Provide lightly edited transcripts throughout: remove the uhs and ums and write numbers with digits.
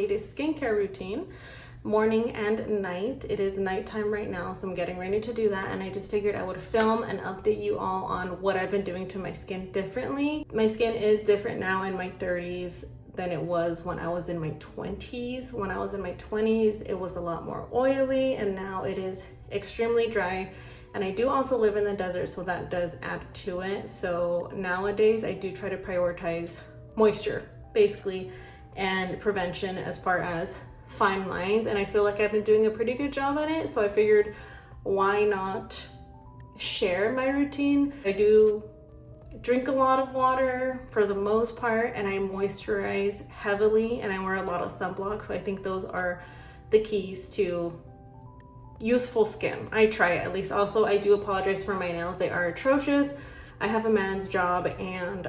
30-day skincare routine, morning and night. It is nighttime right now, so I'm getting ready to do that, and I just figured I would film and update you all on what I've been doing to my skin differently. My skin is different now in my 30s than it was when I was in my 20s. When I was in my 20s, it was a lot more oily, and now it is extremely dry. And I do also live in the desert, so that does add to it. So nowadays I do try to prioritize moisture, basically, and prevention as far as fine lines. And I feel like I've been doing a pretty good job at it. So I figured, why not share my routine? I do drink a lot of water for the most part, and I moisturize heavily, and I wear a lot of sunblock. So I think those are the keys to youthful skin. I try it at least. Also, I do apologize for my nails. They are atrocious. I have a man's job, and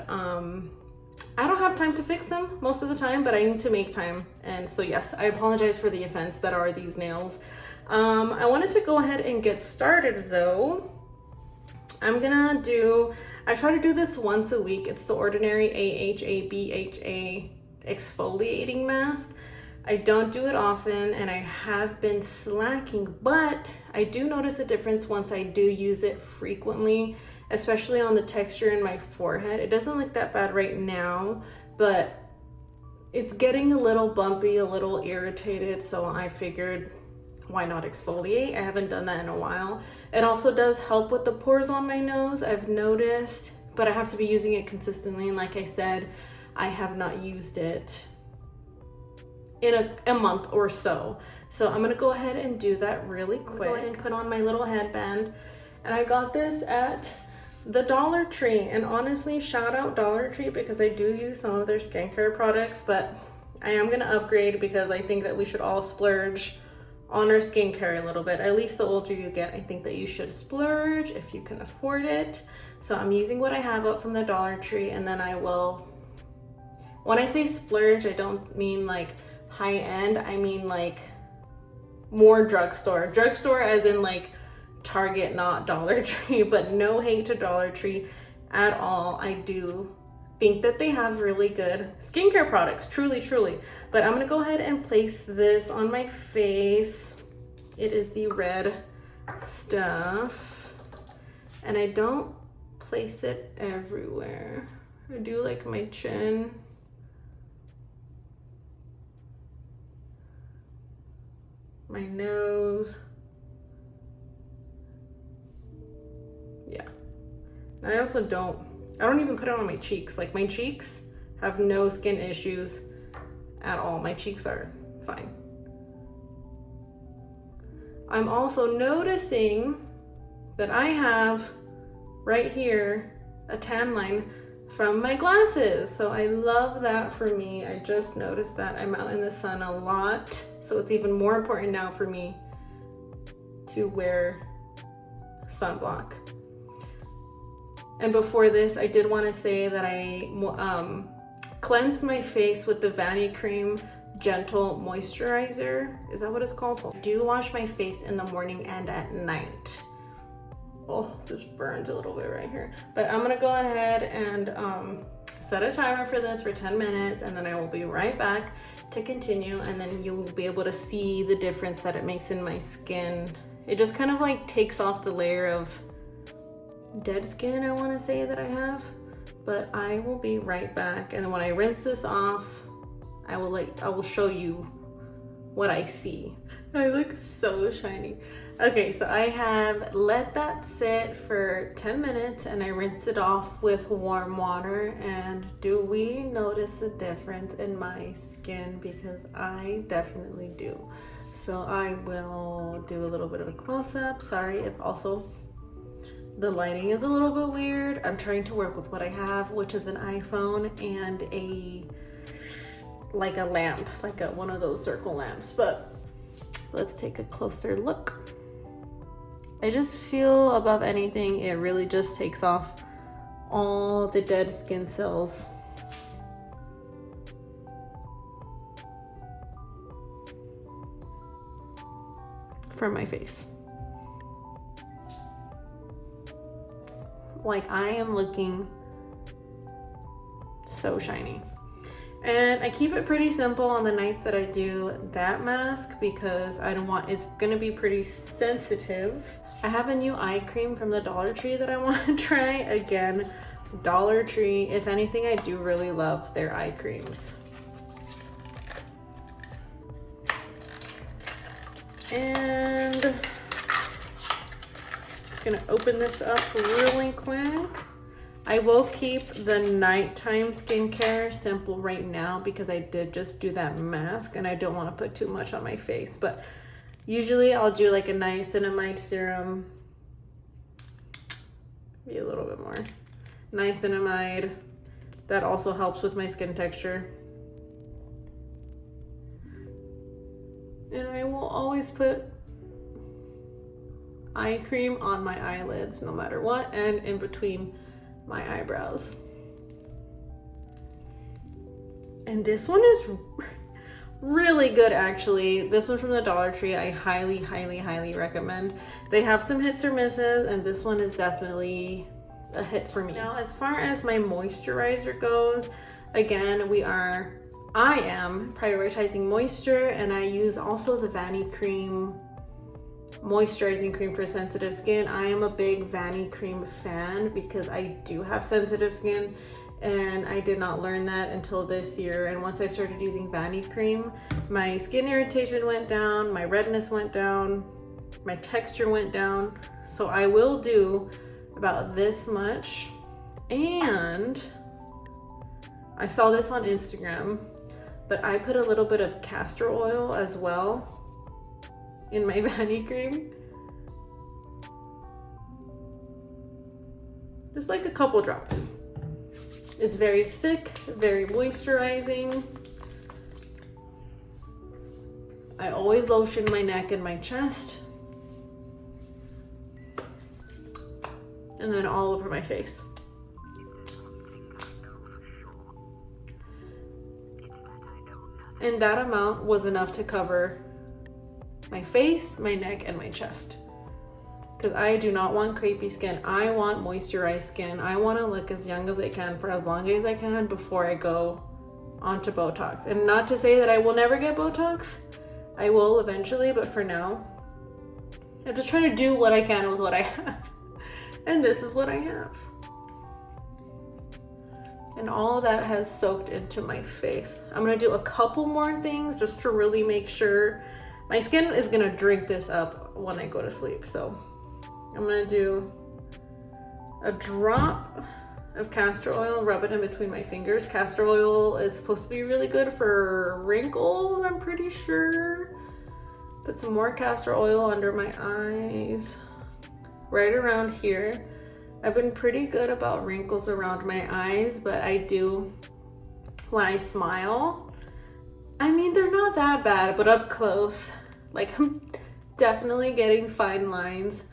I don't have time to fix them most of the time, but I need to make time. And so yes, I apologize for the offense that are these nails. I wanted to go ahead and get started though. I try to do this once a week. It's the Ordinary AHA BHA exfoliating mask. I don't do it often, and I have been slacking, but I do notice a difference once I do use it frequently, especially on the texture in my forehead. It doesn't look that bad right now, but it's getting a little bumpy, a little irritated, so I figured, why not exfoliate? I haven't done that in a while. It also does help with the pores on my nose, I've noticed, but I have to be using it consistently, and like I said, I have not used it in a month or so. So I'm gonna go ahead and do that really quick. Go ahead and put on my little headband. And I got this at the Dollar Tree. And honestly, shout out Dollar Tree, because I do use some of their skincare products, but I am gonna upgrade because I think that we should all splurge on our skincare a little bit. At least the older you get, I think that you should splurge if you can afford it. So I'm using what I have up from the Dollar Tree, and then I will, when I say splurge, I don't mean like high end, I mean like more drugstore as in like Target, not Dollar Tree. But no hate to Dollar Tree at all. I do think that they have really good skincare products, truly. But I'm gonna go ahead and place this on my face. It is the red stuff, and I don't place it everywhere. I do like my chin, my nose. Yeah. I don't even put it on my cheeks. Like, my cheeks have no skin issues at all. My cheeks are fine. I'm also noticing that I have right here a tan line from my glasses. So I love that for me. I just noticed that I'm out in the sun a lot. So it's even more important now for me to wear sunblock. And before this, I did want to say that I cleansed my face with the Vanicream Gentle Moisturizer. Is that what it's called? I do wash my face in the morning and at night. Oh, just burned a little bit right here. But I'm gonna go ahead and set a timer for this for 10 minutes, and then I will be right back to continue, and then you'll be able to see the difference that it makes in my skin. It just kind of like takes off the layer of dead skin, I want to say, that I have. But I will be right back, and then when I rinse this off, I will show you what I see. I look so shiny. Okay, so I have let that sit for 10 minutes, and I rinsed it off with warm water, and do we notice a difference in my skin? Because I definitely do. So I will do a little bit of a close-up. Sorry if also the lighting is a little bit weird. I'm trying to work with what I have, which is an iPhone and a lamp, one of those circle lamps. But let's take a closer look. I just feel above anything, it really just takes off all the dead skin cells. From my face. Like, I am looking so shiny. And I keep it pretty simple on the nights that I do that mask because I don't want, it's gonna be pretty sensitive. I have a new eye cream from the Dollar Tree that I want to try. Again, Dollar Tree, if anything, I do really love their eye creams. And I'm just gonna open this up really quick. I will keep the nighttime skincare simple right now because I did just do that mask and I don't want to put too much on my face. But usually I'll do like a niacinamide serum. Maybe a little bit more. Niacinamide. That also helps with my skin texture. And I will always put eye cream on my eyelids no matter what, and in between my eyebrows. And this one is really good actually. This one from the Dollar Tree, I highly, highly, highly recommend. They have some hits or misses, and this one is definitely a hit for me. Now, as far as my moisturizer goes, again, I am prioritizing moisture, and I use also the Vanicream moisturizing cream for sensitive skin. I am a big Vanicream fan because I do have sensitive skin, and I did not learn that until this year. And once I started using Vanicream, my skin irritation went down, my redness went down, my texture went down. So I will do about this much. And I saw this on Instagram, but I put a little bit of castor oil as well in my Vanicream. Just like a couple drops. It's very thick, very moisturizing. I always lotion my neck and my chest. And then all over my face. And that amount was enough to cover my face, my neck, and my chest. Because I do not want crepey skin. I want moisturized skin. I want to look as young as I can for as long as I can before I go onto Botox. And not to say that I will never get Botox. I will eventually, but for now, I'm just trying to do what I can with what I have. And this is what I have. And all of that has soaked into my face. I'm gonna do a couple more things just to really make sure. My skin is gonna drink this up when I go to sleep. So I'm gonna do a drop of castor oil, rub it in between my fingers. Castor oil is supposed to be really good for wrinkles, I'm pretty sure. Put some more castor oil under my eyes, right around here. I've been pretty good about wrinkles around my eyes, but I do, when I smile, I mean, they're not that bad, but up close, like I'm definitely getting fine lines,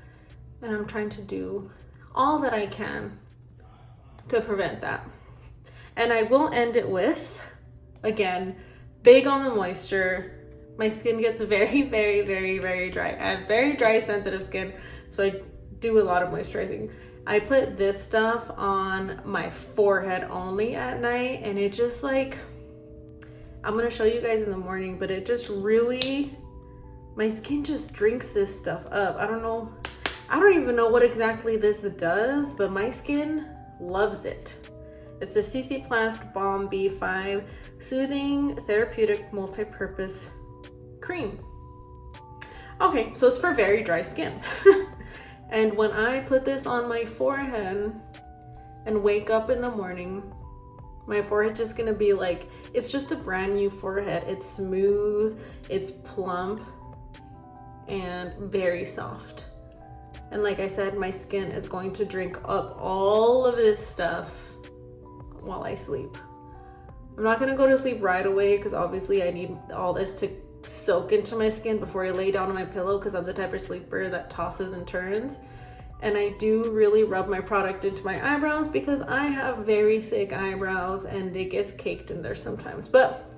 and I'm trying to do all that I can to prevent that. And I will end it with, again, big on the moisture. My skin gets very, very, very, very dry. I have very dry, sensitive skin, so I do a lot of moisturizing. I put this stuff on my forehead only at night, and it just like, I'm gonna show you guys in the morning, but it just really, my skin just drinks this stuff up. I don't even know what exactly this does, but my skin loves it. It's the Cicaplast Balm B5 Soothing Therapeutic Multi-Purpose Cream. Okay, so it's for very dry skin. And when I put this on my forehead and wake up in the morning, my forehead's just gonna be like, it's just a brand new forehead. It's smooth, it's plump, and very soft. And like I said, my skin is going to drink up all of this stuff while I sleep. I'm not gonna go to sleep right away because obviously I need all this to soak into my skin before I lay down on my pillow, because I'm the type of sleeper that tosses and turns. And I do really rub my product into my eyebrows because I have very thick eyebrows and it gets caked in there sometimes. But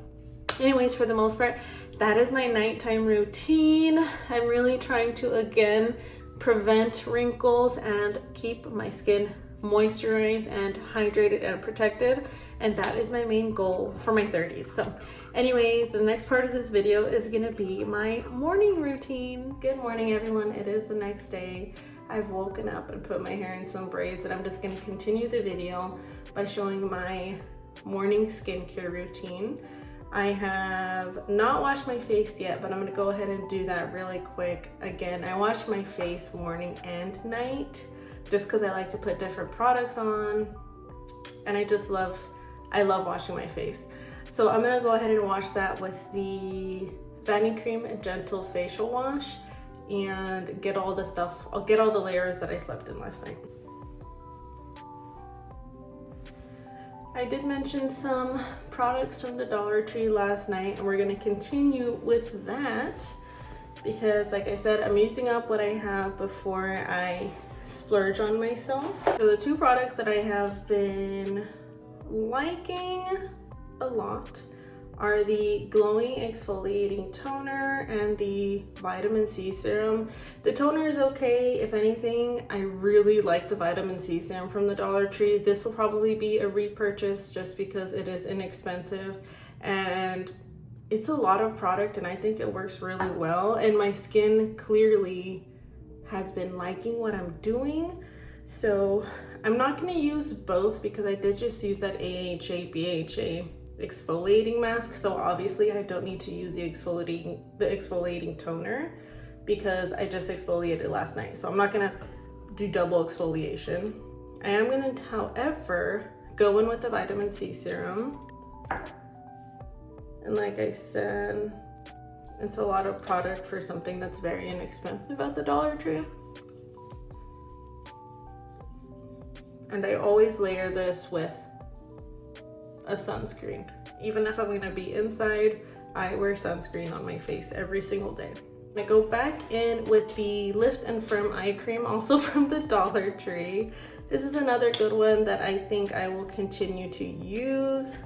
anyways, for the most part, that is my nighttime routine. I'm really trying to, again, prevent wrinkles and keep my skin moisturized and hydrated and protected, and that is my main goal for my 30s. So anyways, the next part of this video is gonna be my morning routine. Good morning, everyone. It is the next day. I've woken up and put my hair in some braids, and I'm just gonna continue the video by showing my morning skincare routine. I have not washed my face yet, but I'm gonna go ahead and do that really quick. Again, I wash my face morning and night just because I like to put different products on, and I love washing my face. So I'm gonna go ahead and wash that with the Vanicream Gentle Facial Wash and get all the stuff, I'll get all the layers that I slept in last night. I did mention some products from the Dollar Tree last night, and we're gonna continue with that because, like I said, I'm using up what I have before I splurge on myself. So the two products that I have been liking a lot are the glowing exfoliating toner and the vitamin C serum. The toner is okay. If anything, I really like the vitamin C serum from the Dollar Tree. This will probably be a repurchase just because it is inexpensive and it's a lot of product, and I think it works really well, and my skin clearly has been liking what I'm doing. So I'm not going to use both because I did just use that AHA BHA exfoliating mask, so obviously I don't need to use the exfoliating toner because I just exfoliated last night, so I'm not gonna do double exfoliation. I am gonna, however, go in with the vitamin C serum, and like I said, it's a lot of product for something that's very inexpensive at the Dollar Tree. And I always layer this with a sunscreen. Even if I'm gonna be inside, I wear sunscreen on my face every single day. I go back in with the Lift and Firm Eye Cream, also from the Dollar Tree. This is another good one that I think I will continue to use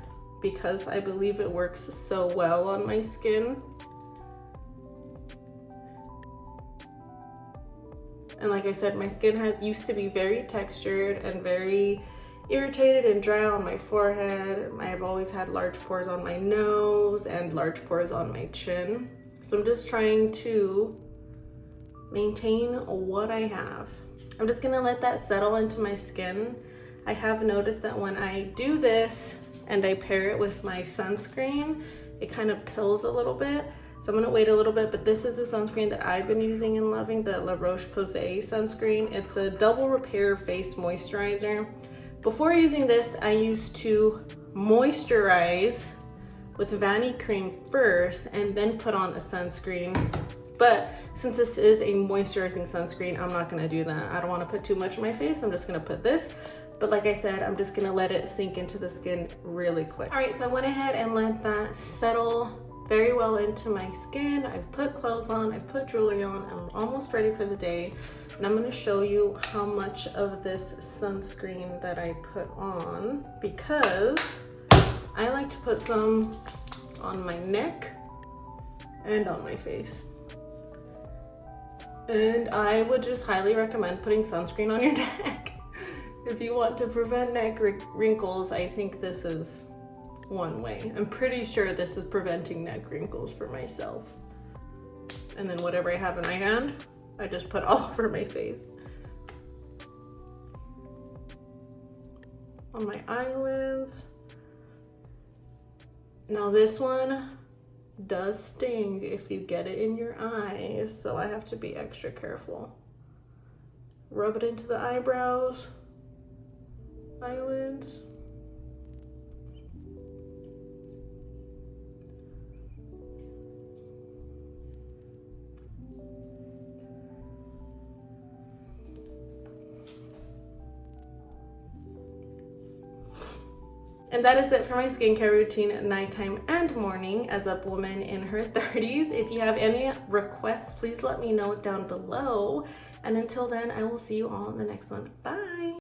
because I believe it works so well on my skin. And like I said, my skin used to be very textured and very irritated and dry on my forehead. I've always had large pores on my nose and large pores on my chin. So I'm just trying to maintain what I have. I'm just gonna let that settle into my skin. I have noticed that when I do this and I pair it with my sunscreen, it kind of pills a little bit. So I'm gonna wait a little bit, but this is the sunscreen that I've been using and loving, the Roche Posay sunscreen. It's a double repair face moisturizer. Before using this, I used to moisturize with Vanicream first and then put on a sunscreen. But since this is a moisturizing sunscreen, I'm not gonna do that. I don't wanna put too much on my face. I'm just gonna put this. But like I said, I'm just gonna let it sink into the skin really quick. All right, so I went ahead and let that settle very well into my skin. I've put clothes on, I've put jewelry on, I'm almost ready for the day. And I'm gonna show you how much of this sunscreen that I put on because I like to put some on my neck and on my face. And I would just highly recommend putting sunscreen on your neck. If you want to prevent neck wrinkles, I think this is one way. I'm pretty sure this is preventing neck wrinkles for myself. And then whatever I have in my hand, I just put all over my face. On my eyelids. Now this one does sting if you get it in your eyes, so I have to be extra careful. Rub it into the eyebrows, eyelids. And that is it for my skincare routine at nighttime and morning as a woman in her 30s. If you have any requests, please let me know down below. And until then, I will see you all in the next one. Bye.